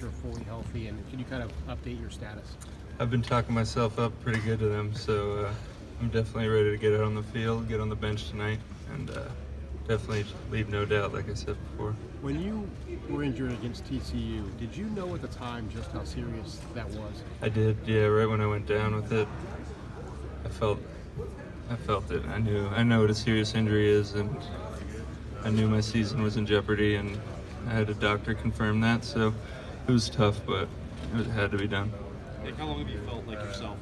are fully healthy, and can you kind of update your status? I've been talking myself up pretty good to them, so I'm definitely ready to get out on the field, get on the bench tonight, and definitely leave no doubt, like I said before. When you were injured against TCU, did you know at the time just how serious that was? I did, yeah. Right when I went down with it, I felt it. I know what a serious injury is, and I knew my season was in jeopardy, and I had a doctor confirm that, so it was tough, but it had to be done. Nick, how long have you felt like yourself?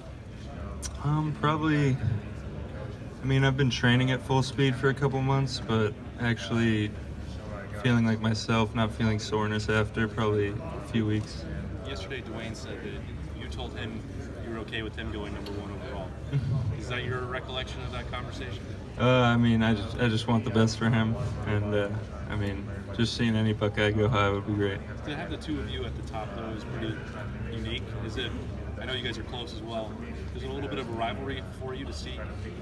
Probably. I mean, I've been training at full speed for a couple months, but actually feeling like myself, not feeling soreness after, probably a few weeks. Yesterday, Dwayne said that you told him you were okay with him going number 1 overall. Is that your recollection of that conversation? I mean, I just want the best for him, and I mean, just seeing any Buckeye go high would be great. To have the two of you at the top, though, is pretty unique. I know you guys are close as well. Is it a little bit of a rivalry for you to see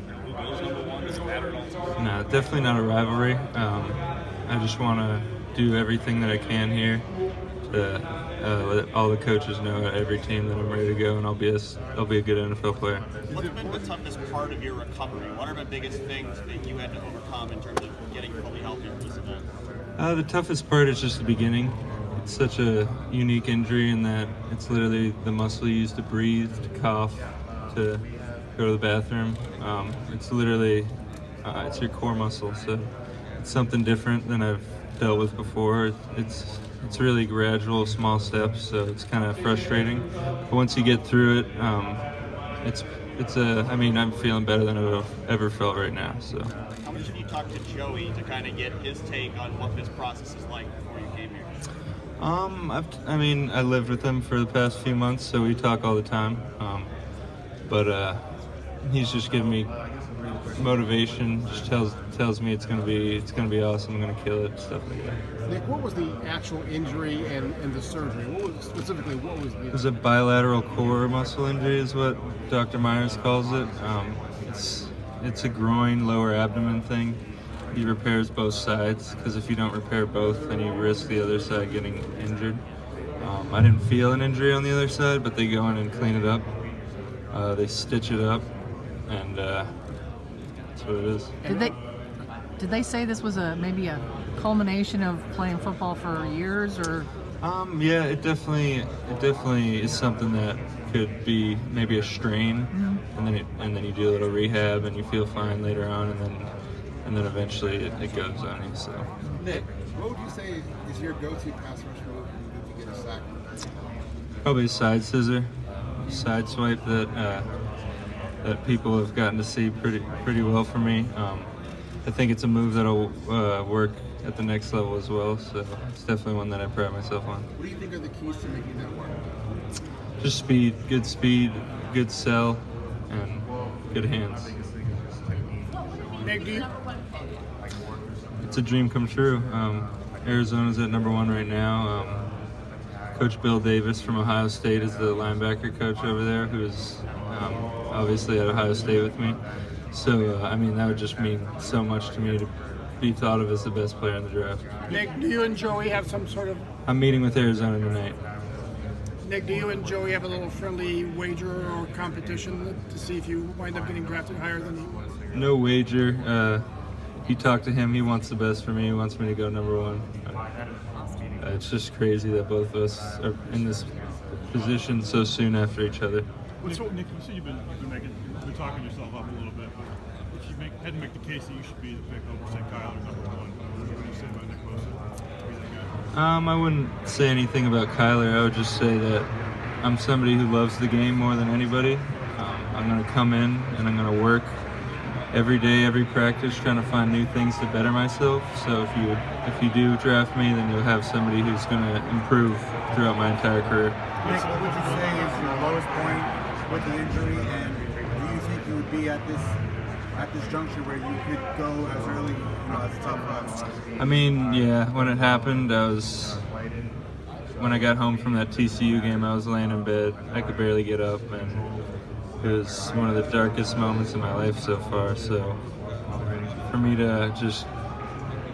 who goes number 1? Does it matter at all? No, definitely not a rivalry. I just want to do everything that I can here to let all the coaches know at every team that I'm ready to go, and I'll be a good NFL player. What's been the toughest part of your recovery? What are the biggest things that you had to overcome in terms of getting fully healthy for this event? The toughest part is just the beginning. It's such a unique injury in that it's literally the muscle you use to breathe, to cough, to go to the bathroom. It's literally it's your core muscle, so it's something different than I've dealt with before. It's really gradual, small steps, so it's kind of frustrating. But once you get through it, I mean, I'm feeling better than I've ever felt right now. So. How much have you talked to Joey to kind of get his take on what this process is like before you came here? I lived with him for the past few months, so we talk all the time. But he's just giving me motivation. Just tells me it's gonna be awesome. I'm gonna kill it, stuff like that. Nick, what was the actual injury and the surgery? What was It was a bilateral core muscle injury, is what Dr. Myers calls it. It's a groin, lower abdomen thing. He repairs both sides, because if you don't repair both, then you risk the other side getting injured. I didn't feel an injury on the other side, but they go in and clean it up. They stitch it up, and that's what it is. Did they say this was maybe a culmination of playing football for years, or? Yeah, it definitely is something that could be maybe a strain, and then you do a little rehab and you feel fine later on, and then eventually it goes on you. So. Nick, what would you say is your go-to pass rush move when you need to get a sack? Probably a side scissor, side swipe that people have gotten to see pretty well for me. I think it's a move that'll work at the next level as well, so it's definitely one that I pride myself on. What do you think are the keys to making that work? Just speed, good sell, and good hands. Nick, It's a dream come true. Arizona's at number 1 right now. Coach Bill Davis from Ohio State is the linebacker coach over there, who is obviously at Ohio State with me. So, I mean, that would just mean so much to me to be thought of as the best player in the draft. Nick, do you and Joey have some sort of? I'm meeting with Arizona tonight. Nick, do you and Joey have a little friendly wager or competition to see if you wind up getting drafted higher than he was? No wager. He talked to him. He wants the best for me. He wants me to go number 1. It's just crazy that both of us are in this position so soon after each other. Nick, you said you've been talking yourself up a little bit, but if you had to make the case that you should be the pick over, say, Kyler number 1, what would you say about Nick Bosa? I wouldn't say anything about Kyler. I would just say that I'm somebody who loves the game more than anybody. I'm going to come in and I'm going to work every day, every practice, trying to find new things to better myself. So if you do draft me, then you'll have somebody who's going to improve throughout my entire career. Nick, what would you say is your lowest point with the injury, and do you think you would be at this juncture where you could go as early, as a top 5? I mean, yeah, when it happened, when I got home from that TCU game, I was laying in bed. I could barely get up, and it was one of the darkest moments in my life so far. So for me to just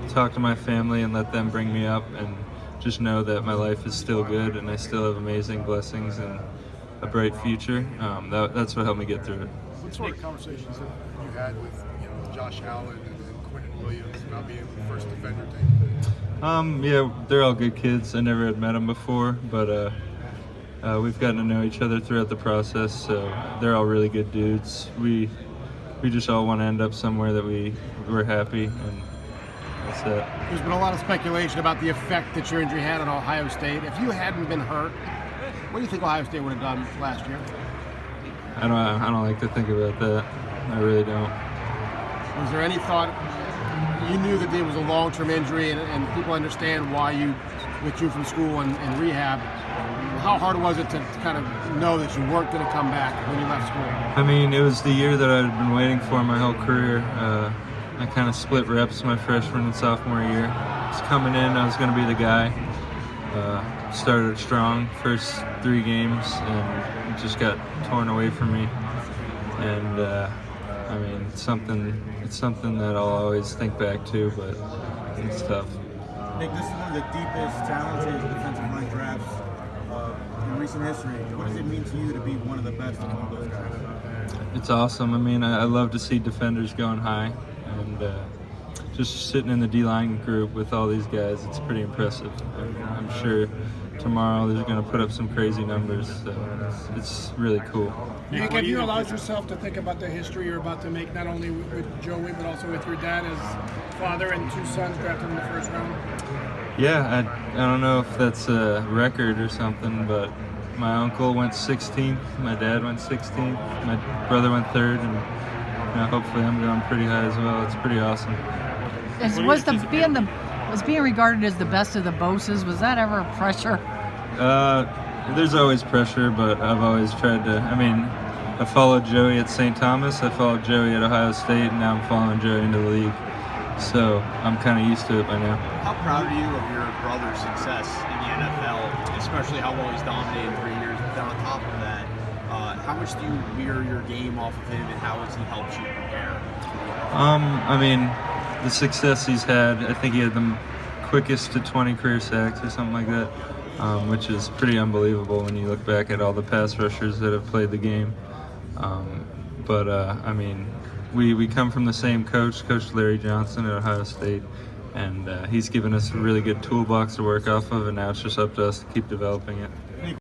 talk to my family and let them bring me up and just know that my life is still good and I still have amazing blessings and a bright future. That's what helped me get through it. What sort of conversations have you had with Josh Allen and Quentin Williams about being the first defender team? Yeah, they're all good kids. I never had met them before, but we've gotten to know each other throughout the process, so they're all really good dudes. We just all want to end up somewhere that we're happy, and that's it. There's been a lot of speculation about the effect that your injury had on Ohio State. If you hadn't been hurt, what do you think Ohio State would have done last year? I don't like to think about that. I really don't. Was there any thought, you knew that there was a long-term injury and people understand why you withdrew from school and rehab. How hard was it to kind of know that you weren't going to come back when you left school? I mean, it was the year that I'd been waiting for my whole career. I kind of split reps my freshman and sophomore year. Just coming in, I was going to be the guy. Started strong, first 3 games, and it just got torn away from me. And I mean, it's something that I'll always think back to, but it's tough. Nick, this is one of the deepest, talented defensive line drafts in recent history. What does it mean to you to be one of the best among those guys? It's awesome. I mean, I love to see defenders going high, and just sitting in the D-line group with all these guys, it's pretty impressive. I'm sure tomorrow they're going to put up some crazy numbers, so it's really cool. Nick, have you allowed yourself to think about the history you're about to make, not only with Joey, but also with your dad as father and 2 sons drafted in the first round? Yeah, I don't know if that's a record or something, but my uncle went 16th, my dad went 16th, my brother went 3rd, and hopefully I'm going pretty high as well. It's pretty awesome. Was being regarded as the best of the Bosas, was that ever a pressure? There's always pressure, but I've always tried to. I mean, I followed Joey at St. Thomas, I followed Joey at Ohio State, and now I'm following Joey into the league. So I'm kind of used to it by now. How proud are you of your brother's success in the NFL, especially how well he's dominated 3 years? But then on top of that, how much do you mirror your game off of him, and how has he helped you prepare? I mean, the success he's had, I think he had the quickest to 20 career sacks or something like that, which is pretty unbelievable when you look back at all the pass rushers that have played the game. I mean, we come from the same coach, Coach Larry Johnson at Ohio State, and he's given us a really good toolbox to work off of, and now it's just up to us to keep developing it.